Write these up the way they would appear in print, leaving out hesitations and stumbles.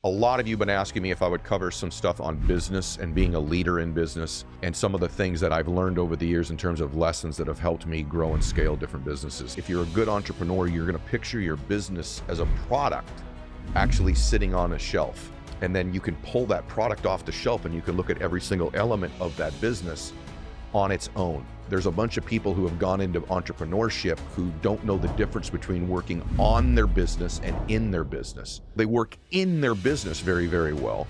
A lot of you have been asking me if I would cover some stuff on business and being a leader in business and some of the things that I've learned over the years in terms of lessons that have helped me grow and scale different businesses. If you're a good entrepreneur, you're going to picture your business as a product actually sitting on a shelf. And then you can pull that product off the shelf and you can look at every single element of that business on its own. There's a bunch of people who have gone into entrepreneurship who don't know the difference between working on their business and in their business. They work in their business very, very well,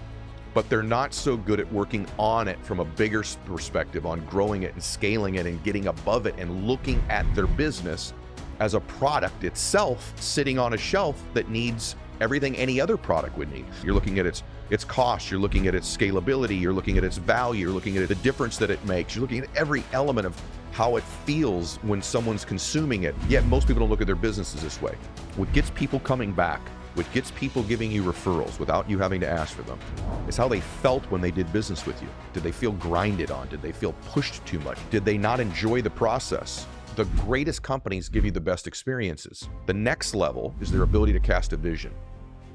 but they're not so good at working on it from a bigger perspective, on growing it and scaling it and getting above it and looking at their business as a product itself sitting on a shelf that needs everything any other product would need. You're looking at its cost, you're looking at its scalability, you're looking at its value, you're looking at the difference that it makes, you're looking at every element of how it feels when someone's consuming it. Yet most people don't look at their businesses this way. What gets people coming back, what gets people giving you referrals without you having to ask for them, is how they felt when they did business with you. Did they feel grinded on? Did they feel pushed too much? Did they not enjoy the process? The greatest companies give you the best experiences. The next level is their ability to cast a vision,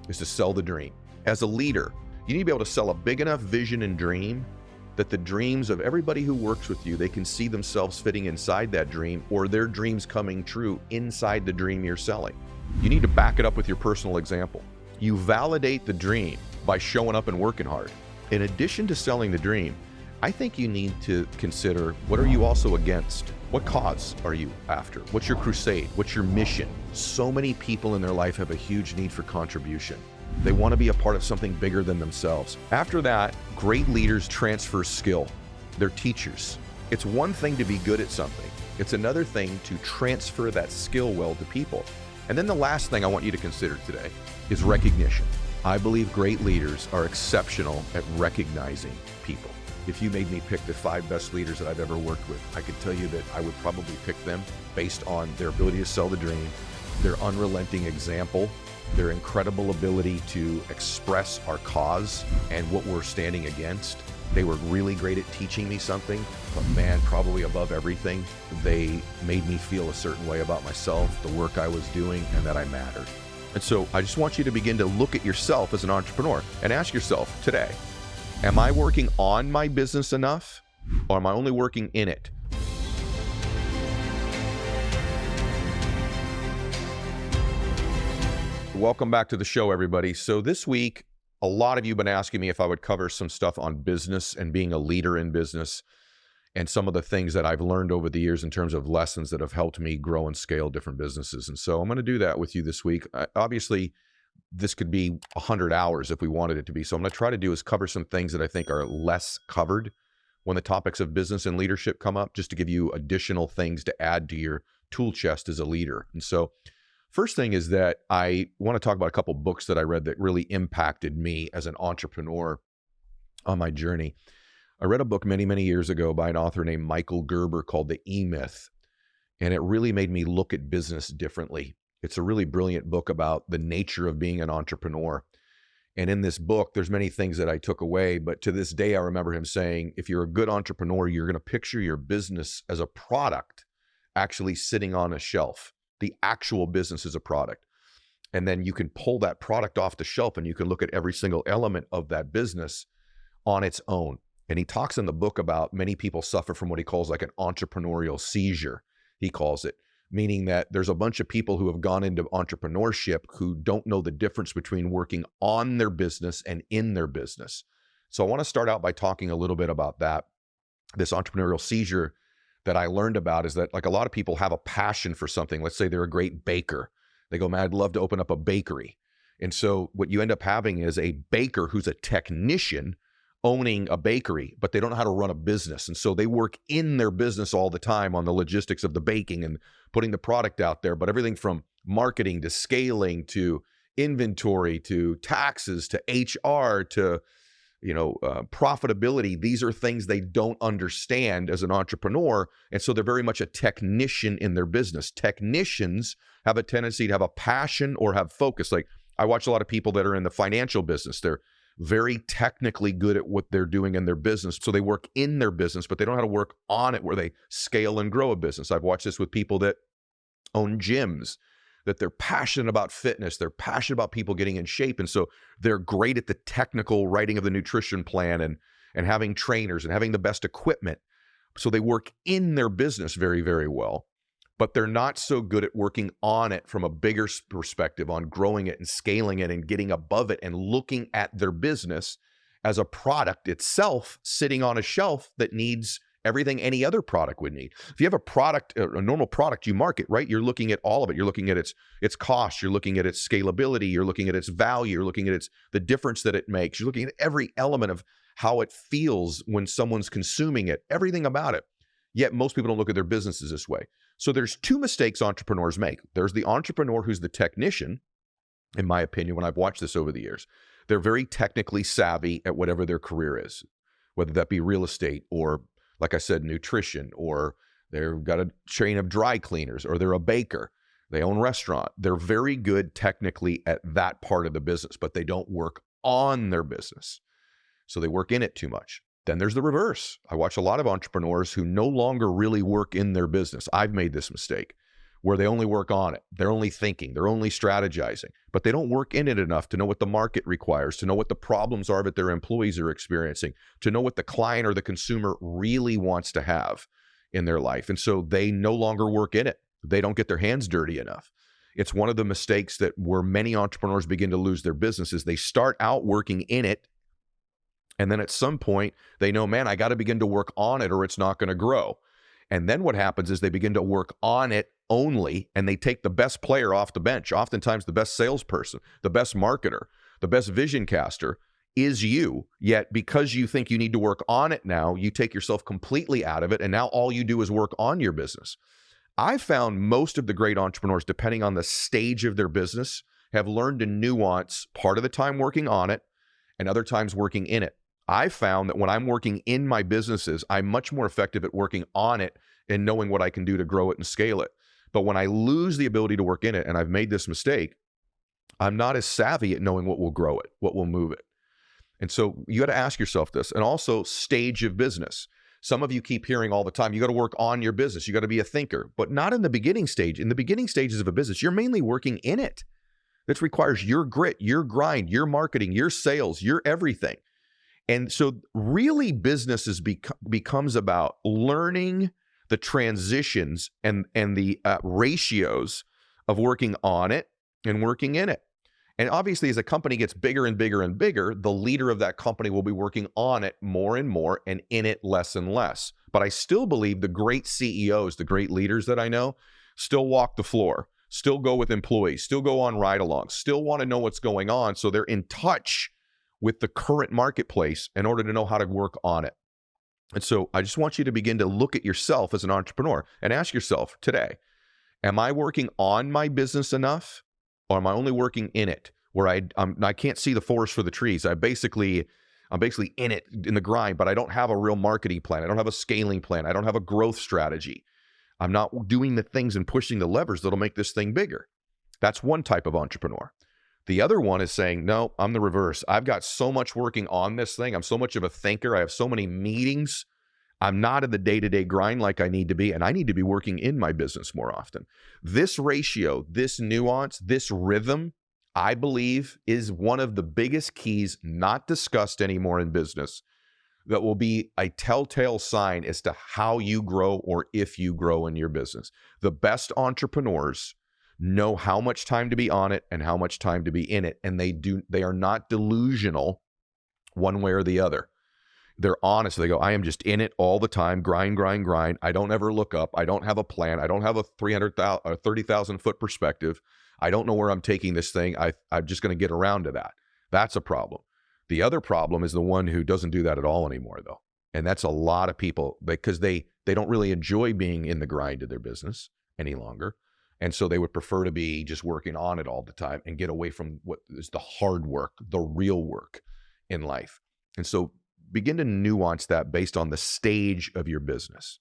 is to sell the dream. As a leader, you need to be able to sell a big enough vision and dream that the dreams of everybody who works with you, they can see themselves fitting inside that dream or their dreams coming true inside the dream you're selling. You need to back it up with your personal example. You validate the dream by showing up and working hard. In addition to selling the dream, I think you need to consider, what are you also against? What cause are you after? What's your crusade? What's your mission? So many people in their life have a huge need for contribution. They want to be a part of something bigger than themselves. After that, great leaders transfer skill. They're teachers. It's one thing to be good at something. It's another thing to transfer that skill well to people. And then the last thing I want you to consider today is recognition. I believe great leaders are exceptional at recognizing people. If you made me pick the 5 best leaders that I've ever worked with, I could tell you that I would probably pick them based on their ability to sell the dream, their unrelenting example, their incredible ability to express our cause and what we're standing against. They were really great at teaching me something, but man, probably above everything, they made me feel a certain way about myself, the work I was doing, and that I mattered. And so I just want you to begin to look at yourself as an entrepreneur and ask yourself today, am I working on my business enough, or am I only working in it? Welcome back to the show, everybody. So this week, a lot of you have been asking me if I would cover some stuff on business and being a leader in business and some of the things that I've learned over the years in terms of lessons that have helped me grow and scale different businesses. And so I'm going to do that with you this week. Obviously, this could be 100 hours if we wanted it to be. So I'm going to try to do is cover some things that I think are less covered when the topics of business and leadership come up, just to give you additional things to add to your tool chest as a leader. And so first thing is that I want to talk about a couple books that I read that really impacted me as an entrepreneur on my journey. I read a book many, many years ago by an author named Michael Gerber called The E-Myth, and it really made me look at business differently. It's a really brilliant book about the nature of being an entrepreneur. And in this book, there's many things that I took away, but to this day, I remember him saying, if you're a good entrepreneur, you're going to picture your business as a product actually sitting on a shelf. The actual business is a product. And then you can pull that product off the shelf and you can look at every single element of that business on its own. And he talks in the book about many people suffer from what he calls like an entrepreneurial seizure, he calls it, meaning that there's a bunch of people who have gone into entrepreneurship who don't know the difference between working on their business and in their business. So I want to start out by talking a little bit about that. This entrepreneurial seizure that I learned about is that, like, a lot of people have a passion for something. Let's say they're a great baker. They go, man, I'd love to open up a bakery. And so what you end up having is a baker who's a technician owning a bakery, but they don't know how to run a business. And so they work in their business all the time on the logistics of the baking and putting the product out there. But everything from marketing to scaling to inventory to taxes to HR to profitability, these are things they don't understand as an entrepreneur. And so they're very much a technician in their business. Technicians have a tendency to have a passion or have focus. Like, I watch a lot of people that are in the financial business. They're very technically good at what they're doing in their business. So they work in their business, but they don't know how to work on it where they scale and grow a business. I've watched this with people that own gyms. that they're passionate about fitness. They're passionate about people getting in shape. And so they're great at the technical writing of the nutrition plan and having trainers and having the best equipment. So they work in their business very, very well, but they're not so good at working on it from a bigger perspective, on growing it and scaling it and getting above it and looking at their business as a product itself sitting on a shelf that needs everything any other product would need. If you have a product, a normal product you market, right? You're looking at all of it. You're looking at its cost. You're looking at its scalability. You're looking at its value. You're looking at the difference that it makes. You're looking at every element of how it feels when someone's consuming it, everything about it. Yet most people don't look at their businesses this way. So there's two mistakes entrepreneurs make. There's the entrepreneur who's the technician, in my opinion, when I've watched this over the years. They're very technically savvy at whatever their career is, whether that be real estate or, like I said, nutrition, or they've got a chain of dry cleaners, or they're a baker. They own a restaurant. They're very good technically at that part of the business, but they don't work on their business. So they work in it too much. Then there's the reverse. I watch a lot of entrepreneurs who no longer really work in their business. I've made this mistake where they only work on it. They're only thinking, they're only strategizing, but they don't work in it enough to know what the market requires, to know what the problems are that their employees are experiencing, to know what the client or the consumer really wants to have in their life. And so they no longer work in it. They don't get their hands dirty enough. It's one of the mistakes that where many entrepreneurs begin to lose their businesses. They start out working in it, and then at some point they know, man, I got to begin to work on it or it's not going to grow. And then what happens is they begin to work on it only, and they take the best player off the bench. Oftentimes the best salesperson, the best marketer, the best vision caster is you. Yet because you think you need to work on it now, you take yourself completely out of it, and now all you do is work on your business. I found most of the great entrepreneurs, depending on the stage of their business, have learned to nuance part of the time working on it and other times working in it. I found that when I'm working in my businesses, I'm much more effective at working on it and knowing what I can do to grow it and scale it. But when I lose the ability to work in it, and I've made this mistake, I'm not as savvy at knowing what will grow it, what will move it. And so you got to ask yourself this. And also stage of business. Some of you keep hearing all the time, you got to work on your business. You got to be a thinker, but not in the beginning stage. In the beginning stages of a business, you're mainly working in it. This requires your grit, your grind, your marketing, your sales, your everything. And so really business becomes about learning the transitions and the ratios of working on it and working in it. And obviously, as a company gets bigger and bigger and bigger, the leader of that company will be working on it more and more and in it less and less. But I still believe the great CEOs, the great leaders that I know, still walk the floor, still go with employees, still go on ride-alongs, still want to know what's going on. So they're in touch with the current marketplace in order to know how to work on it. And so I just want you to begin to look at yourself as an entrepreneur and ask yourself today, am I working on my business enough, or am I only working in it where I can't see the forest for the trees? I'm basically in it, in the grind, but I don't have a real marketing plan. I don't have a scaling plan. I don't have a growth strategy. I'm not doing the things and pushing the levers that'll make this thing bigger. That's one type of entrepreneur. The other one is saying, no, I'm the reverse. I've got so much working on this thing. I'm so much of a thinker. I have so many meetings. I'm not in the day-to-day grind like I need to be, and I need to be working in my business more often. This ratio, this nuance, this rhythm, I believe is one of the biggest keys not discussed anymore in business that will be a telltale sign as to how you grow or if you grow in your business. The best entrepreneurs know how much time to be on it and how much time to be in it. And they are not delusional one way or the other. They're honest. They go, I am just in it all the time, grind, grind, grind. I don't ever look up. I don't have a plan. I don't have a 300,000 or 30,000 foot perspective. I don't know where I'm taking this thing. I'm just going to get around to that. That's a problem. The other problem is the one who doesn't do that at all anymore, though. And that's a lot of people, because they don't really enjoy being in the grind of their business any longer. And so they would prefer to be just working on it all the time and get away from what is the hard work, the real work in life. And so begin to nuance that based on the stage of your business.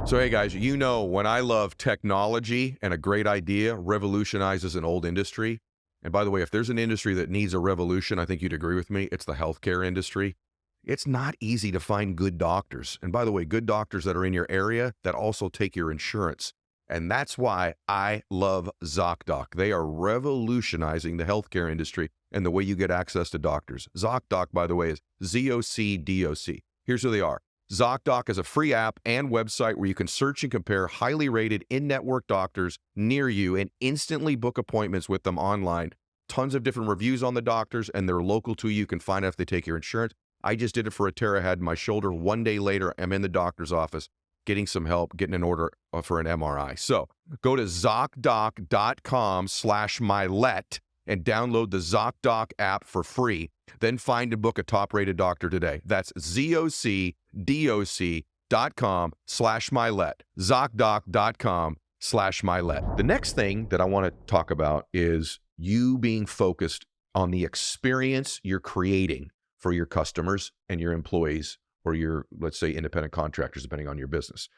So, hey guys, you know, when I love technology and a great idea revolutionizes an old industry. And by the way, if there's an industry that needs a revolution, I think you'd agree with me, it's the healthcare industry. It's not easy to find good doctors. And by the way, good doctors that are in your area that also take your insurance. And that's why I love ZocDoc. They are revolutionizing the healthcare industry and the way you get access to doctors. ZocDoc, by the way, is ZocDoc. Here's who they are. ZocDoc is a free app and website where you can search and compare highly rated in-network doctors near you and instantly book appointments with them online. Tons of different reviews on the doctors, and they're local to you. You can find out if they take your insurance. I just did it for a tear I had in my shoulder. One day later, I'm in the doctor's office getting some help, getting an order for an MRI. So go to ZocDoc.com/Mylett and download the ZocDoc app for free. Then find and book a top-rated doctor today. That's ZocDoc.com/Mylett. ZocDoc.com/Mylett. The next thing that I want to talk about is you being focused on the experience you're creating for your customers and your employees, or your, let's say, independent contractors, depending on your business.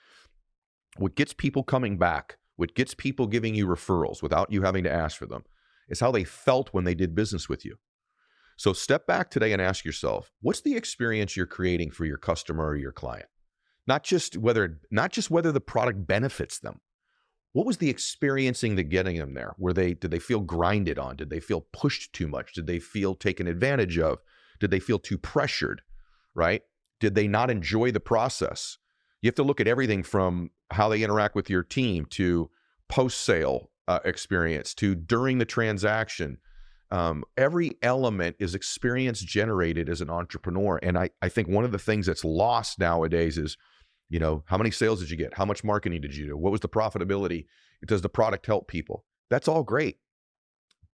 What gets people coming back, what gets people giving you referrals without you having to ask for them, is how they felt when they did business with you. So step back today and ask yourself, what's the experience you're creating for your customer or your client? Not just whether the product benefits them. What was the experiencing that getting them there? Did they feel grinded on? Did they feel pushed too much? Did they feel taken advantage of? Did they feel too pressured, right? Did they not enjoy the process? You have to look at everything from how they interact with your team to post-sale experience to during the transaction. Every element is experience generated as an entrepreneur. And I think one of the things that's lost nowadays is, how many sales did you get? How much marketing did you do? What was the profitability? Does the product help people? That's all great.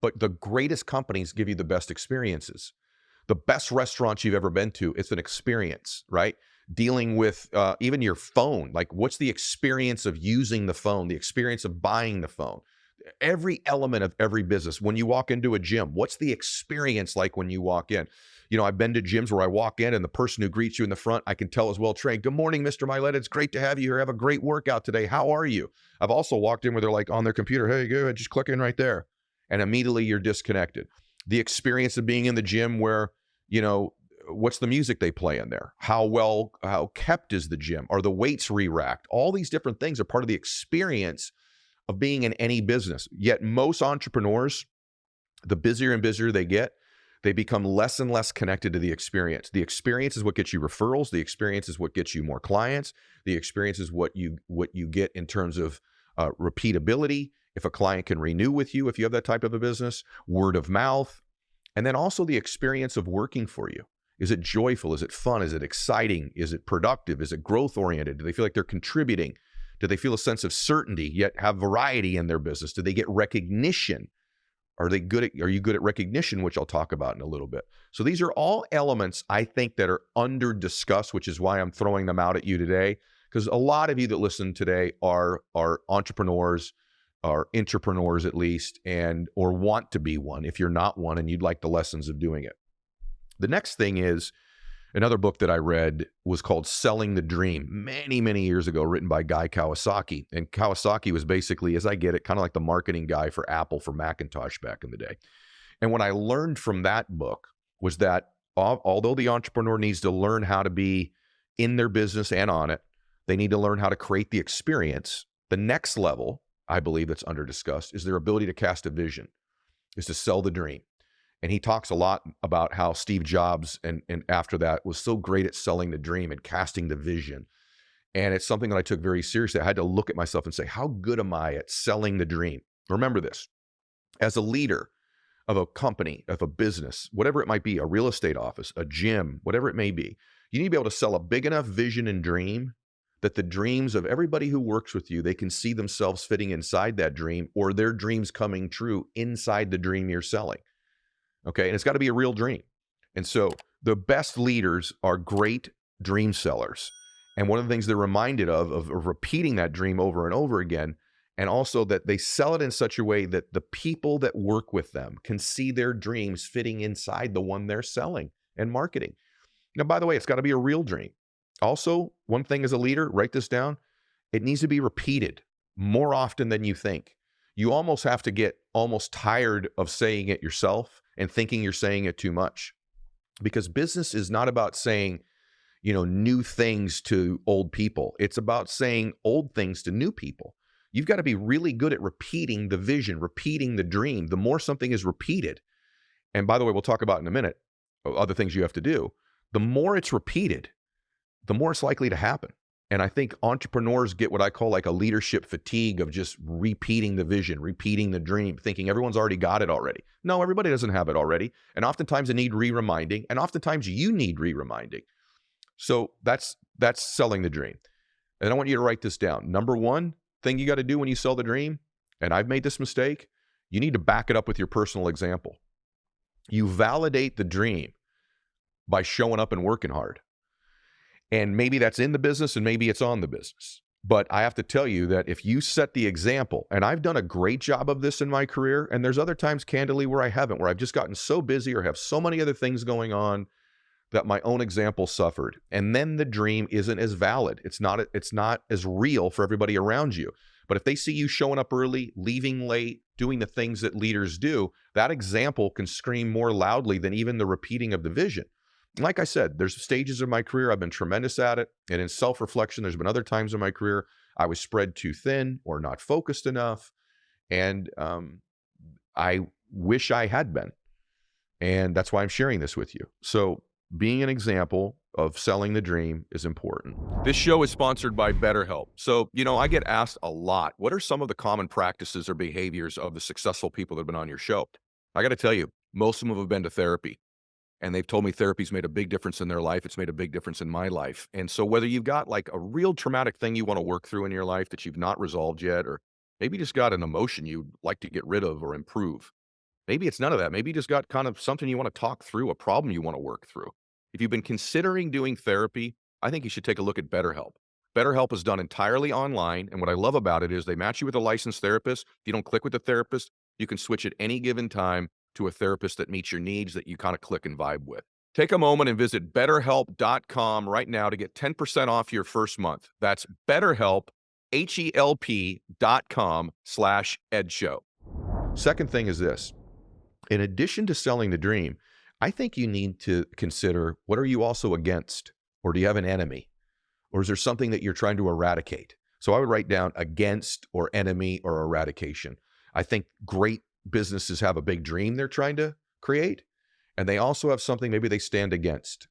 But the greatest companies give you the best experiences. The best restaurants you've ever been to, it's an experience, right? Dealing with even your phone, like what's the experience of using the phone, the experience of buying the phone? Every element of every business. When you walk into a gym, what's the experience like when you walk in? I've been to gyms where I walk in and the person who greets you in the front, I can tell is well trained. Good morning, Mr. Mylett. It's great to have you here. Have a great workout today. How are you? I've also walked in where they're like on their computer. Hey, good. Just click in right there. And immediately you're disconnected. The experience of being in the gym where, what's the music they play in there? How kept is the gym? Are the weights re-racked? All these different things are part of the experience of being in any business. Yet most entrepreneurs, the busier and busier they get, they become less and less connected to the experience. The experience is what gets you referrals. The experience is what gets you more clients. The experience is what you get in terms of repeatability. If a client can renew with you, if you have that type of a business, word of mouth, and then also the experience of working for you. Is it joyful? Is it fun? Is it exciting? Is it productive? Is it growth oriented? Do they feel like they're contributing? Do they feel a sense of certainty yet have variety in their business? Do they get recognition? Are you good at recognition, which I'll talk about in a little bit? So these are all elements I think that are under discussed, which is why I'm throwing them out at you today, because a lot of you that listen today are entrepreneurs, are entrepreneurs at least, or want to be one if you're not one and you'd like the lessons of doing it. The next thing is another book that I read was called Selling the Dream many, many years ago, written by Guy Kawasaki. And Kawasaki was basically, as I get it, kind of like the marketing guy for Apple, for Macintosh back in the day. And what I learned from that book was that although the entrepreneur needs to learn how to be in their business and on it, they need to learn how to create the experience. The next level, I believe, that's under discussed is their ability to cast a vision, is to sell the dream. And he talks a lot about how Steve Jobs and after that was so great at selling the dream and casting the vision. And it's something that I took very seriously. I had to look at myself and say, how good am I at selling the dream? Remember this, as a leader of a company, of a business, whatever it might be, a real estate office, a gym, whatever it may be, you need to be able to sell a big enough vision and dream that the dreams of everybody who works with you, they can see themselves fitting inside that dream, or their dreams coming true inside the dream you're selling. Okay, and it's got to be a real dream. And so the best leaders are great dream sellers. And one of the things they're reminded of repeating that dream over and over again, and also that they sell it in such a way that the people that work with them can see their dreams fitting inside the one they're selling and marketing. Now, by the way, it's got to be a real dream. Also, one thing as a leader, write this down, it needs to be repeated more often than you think. You almost have to get almost tired of saying it yourself and thinking you're saying it too much. Because business is not about saying, new things to old people. It's about saying old things to new people. You've got to be really good at repeating the vision, repeating the dream. The more something is repeated, and by the way, we'll talk about in a minute other things you have to do, the more it's repeated, the more it's likely to happen. And I think entrepreneurs get what I call like a leadership fatigue of just repeating the vision, repeating the dream, thinking everyone's already got it already. No, everybody doesn't have it already. And oftentimes they need re-reminding, and oftentimes you need re-reminding. So that's selling the dream. And I want you to write this down. Number one thing you got to do when you sell the dream, and I've made this mistake, you need to back it up with your personal example. You validate the dream by showing up and working hard. And maybe that's in the business and maybe it's on the business. But I have to tell you that if you set the example, and I've done a great job of this in my career, and there's other times candidly where I haven't, where I've just gotten so busy or have so many other things going on that my own example suffered. And then the dream isn't as valid. It's not as real for everybody around you. But if they see you showing up early, leaving late, doing the things that leaders do, that example can scream more loudly than even the repeating of the vision. Like I said, there's stages of my career I've been tremendous at it. And in self-reflection, there's been other times in my career I was spread too thin or not focused enough. And I wish I had been. And that's why I'm sharing this with you. So being an example of selling the dream is important. This show is sponsored by BetterHelp. So, I get asked a lot, what are some of the common practices or behaviors of the successful people that have been on your show? I got to tell you, most of them have been to therapy. And they've told me therapy's made a big difference in their life. It's made a big difference in my life. And so whether you've got like a real traumatic thing you want to work through in your life that you've not resolved yet, or maybe just got an emotion you'd like to get rid of or improve. Maybe it's none of that. Maybe you just got kind of something you want to talk through, a problem you want to work through. If you've been considering doing therapy, I think you should take a look at BetterHelp. BetterHelp is done entirely online. And what I love about it is they match you with a licensed therapist. If you don't click with the therapist, you can switch at any given time to a therapist that meets your needs, that you kind of click and vibe with. Take a moment and visit BetterHelp.com right now to get 10% off your first month. That's BetterHelp, HELP.com/EdShow. Second thing is this. In addition to selling the dream, I think you need to consider, what are you also against? Or do you have an enemy? Or is there something that you're trying to eradicate? So I would write down against or enemy or eradication. I think great businesses have a big dream they're trying to create, and they also have something maybe they stand against,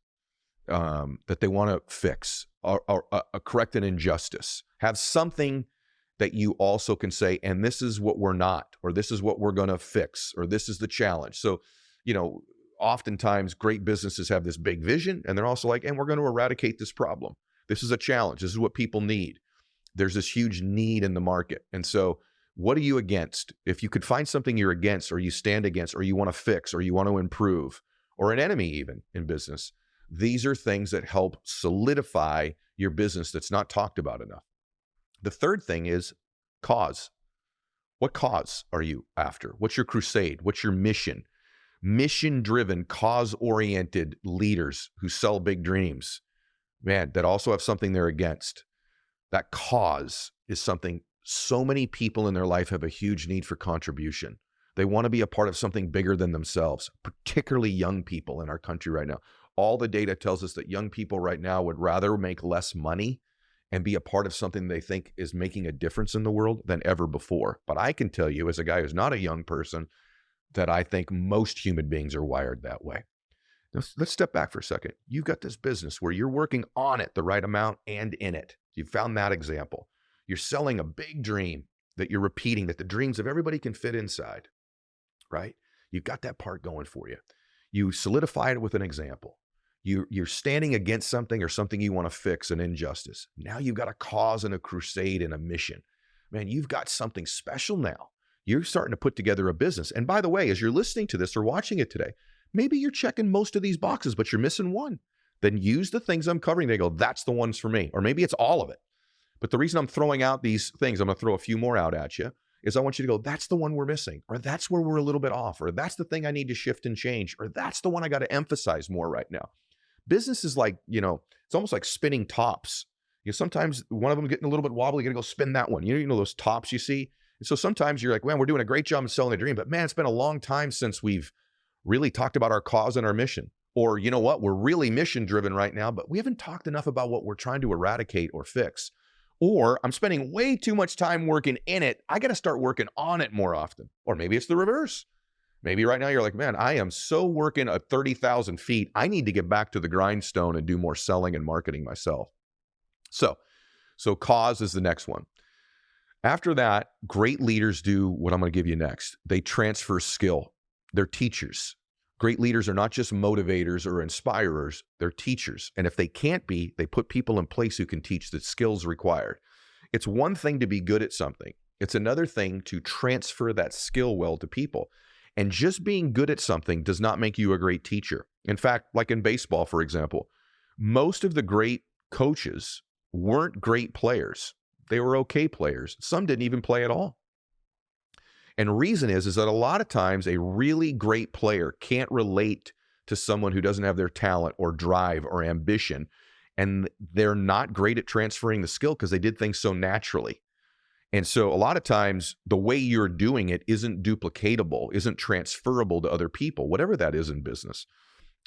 that they want to fix or correct an injustice. Have something that you also can say, and this is what we're not, or this is what we're going to fix, or this is the challenge. So, oftentimes great businesses have this big vision, and they're also like, and we're going to eradicate this problem. This is a challenge. This is what people need. There's this huge need in the market. And so what are you against? If you could find something you're against, or you stand against, or you want to fix, or you want to improve, or an enemy even in business, these are things that help solidify your business that's not talked about enough. The third thing is cause. What cause are you after? What's your crusade? What's your mission? Mission-driven, cause-oriented leaders who sell big dreams, man, that also have something they're against. That cause is something so many people in their life have a huge need for contribution. They want to be a part of something bigger than themselves, particularly young people in our country right now. All the data tells us that young people right now would rather make less money and be a part of something they think is making a difference in the world than ever before. But I can tell you, as a guy who's not a young person, that I think most human beings are wired that way. Let's step back for a second. You've got this business where you're working on it the right amount and in it. You found that example. You're selling a big dream that you're repeating, that the dreams of everybody can fit inside, right? You've got that part going for you. You solidify it with an example. You're standing against something or something you want to fix, an injustice. Now you've got a cause and a crusade and a mission. Man, you've got something special now. You're starting to put together a business. And by the way, as you're listening to this or watching it today, maybe you're checking most of these boxes, but you're missing one. Then use the things I'm covering. They go, that's the ones for me. Or maybe it's all of it. But the reason I'm throwing out these things, I'm going to throw a few more out at you, is I want you to go, that's the one we're missing, or that's where we're a little bit off, or that's the thing I need to shift and change, or that's the one I got to emphasize more right now. Business is like, it's almost like spinning tops. Sometimes one of them getting a little bit wobbly, you got to go spin that one. You know those tops you see? And so sometimes you're like, man, we're doing a great job of selling the dream, but man, it's been a long time since we've really talked about our cause and our mission. Or you know what, we're really mission driven right now, but we haven't talked enough about what we're trying to eradicate or fix. Or I'm spending way too much time working in it. I got to start working on it more often. Or maybe it's the reverse. Maybe right now you're like, man, I am so working at 30,000 feet. I need to get back to the grindstone and do more selling and marketing myself. So cause is the next one. After that, great leaders do what I'm going to give you next. They transfer skill. They're teachers. Great leaders are not just motivators or inspirers, they're teachers. And if they can't be, they put people in place who can teach the skills required. It's one thing to be good at something. It's another thing to transfer that skill well to people. And just being good at something does not make you a great teacher. In fact, like in baseball, for example, most of the great coaches weren't great players. They were okay players. Some didn't even play at all. And reason is that a lot of times a really great player can't relate to someone who doesn't have their talent or drive or ambition. And they're not great at transferring the skill because they did things so naturally. And so a lot of times the way you're doing it isn't duplicatable, isn't transferable to other people, whatever that is in business.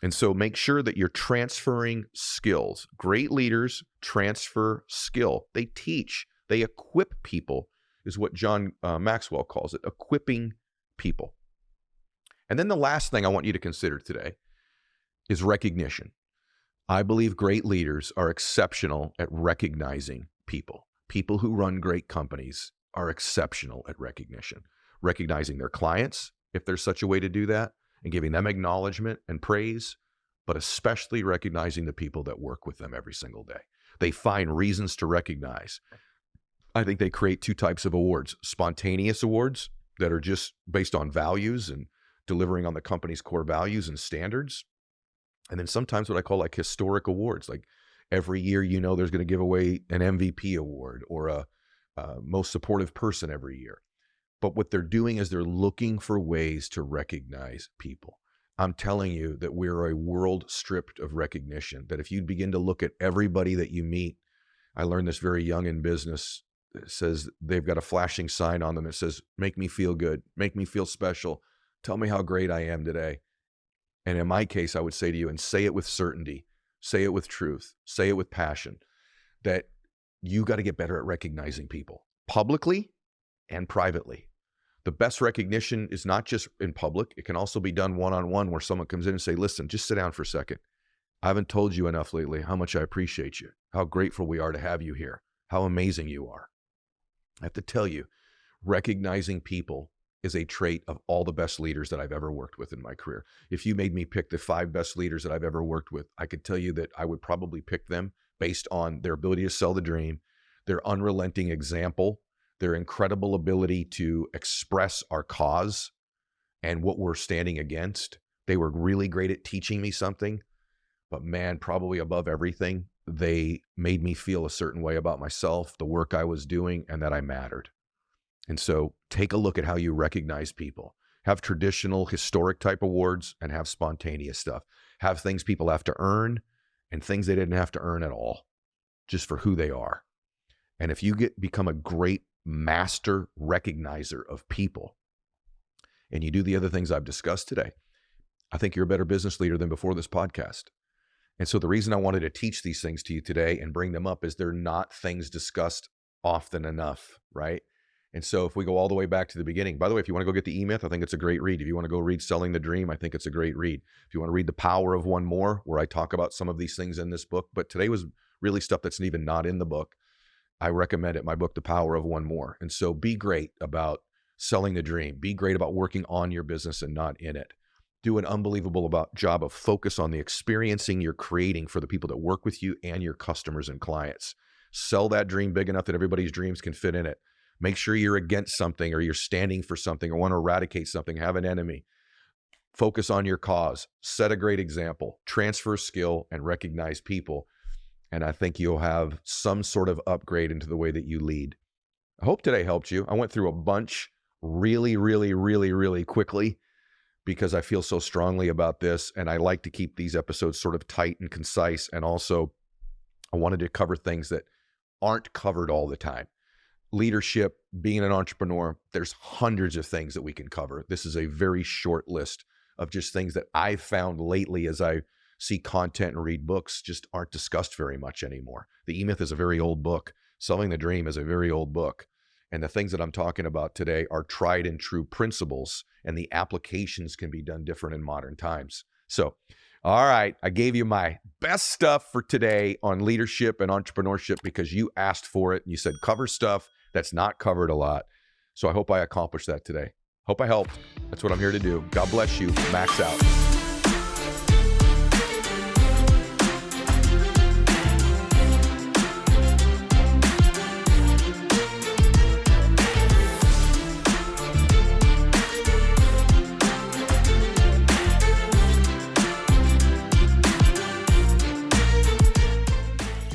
And so make sure that you're transferring skills. Great leaders transfer skill. They teach, they equip people, is what John Maxwell calls it, equipping people. And then the last thing I want you to consider today is recognition. I believe great leaders are exceptional at recognizing people. People who run great companies are exceptional at recognition, recognizing their clients, if there's such a way to do that, and giving them acknowledgement and praise, but especially recognizing the people that work with them every single day. They find reasons to recognize. I think they create two types of awards: spontaneous awards that are just based on values and delivering on the company's core values and standards. And then sometimes what I call like historic awards, like every year, there's going to give away an MVP award or a most supportive person every year. But what they're doing is they're looking for ways to recognize people. I'm telling you that we're a world stripped of recognition, that if you begin to look at everybody that you meet, I learned this very young in business. It says they've got a flashing sign on them. It says, make me feel good, make me feel special. Tell me how great I am today. And in my case, I would say to you, and say it with certainty, say it with truth, say it with passion, that you got to get better at recognizing people publicly and privately. The best recognition is not just in public. It can also be done one-on-one where someone comes in and say, listen, just sit down for a second. I haven't told you enough lately how much I appreciate you, how grateful we are to have you here, how amazing you are. I have to tell you, recognizing people is a trait of all the best leaders that I've ever worked with in my career. If you made me pick the 5 best leaders that I've ever worked with, I could tell you that I would probably pick them based on their ability to sell the dream, their unrelenting example, their incredible ability to express our cause and what we're standing against. They were really great at teaching me something, but man, probably above everything, they made me feel a certain way about myself, the work I was doing, and that I mattered. And so take a look at how you recognize people. Have traditional historic type awards and have spontaneous stuff. Have things people have to earn and things they didn't have to earn at all, just for who they are. And if you become a great master recognizer of people and you do the other things I've discussed today, I think you're a better business leader than before this podcast. And so the reason I wanted to teach these things to you today and bring them up is they're not things discussed often enough, right? And so if we go all the way back to the beginning, by the way, if you want to go get the E-Myth, I think it's a great read. If you want to go read Selling the Dream, I think it's a great read. If you want to read The Power of One More, where I talk about some of these things in this book, but today was really stuff that's even not in the book, I recommend it, my book, The Power of One More. And so be great about selling the dream. Be great about working on your business and not in it. Do an unbelievable job of focus on the experiencing you're creating for the people that work with you and your customers and clients. Sell that dream big enough that everybody's dreams can fit in it. Make sure you're against something or you're standing for something or want to eradicate something, have an enemy. Focus on your cause, set a great example, transfer skill, and recognize people. And I think you'll have some sort of upgrade into the way that you lead. I hope today helped you. I went through a bunch really, really, really, really quickly because I feel so strongly about this. And I like to keep these episodes sort of tight and concise. And also I wanted to cover things that aren't covered all the time. Leadership, being an entrepreneur, there's hundreds of things that we can cover. This is a very short list of just things that I've found lately as I see content and read books just aren't discussed very much anymore. The E-Myth is a very old book. Selling the Dream is a very old book. And the things that I'm talking about today are tried and true principles, and the applications can be done different in modern times. So, all right, I gave you my best stuff for today on leadership and entrepreneurship because you asked for it. You said cover stuff that's not covered a lot. So I hope I accomplished that today. Hope I helped. That's what I'm here to do. God bless you. Max out.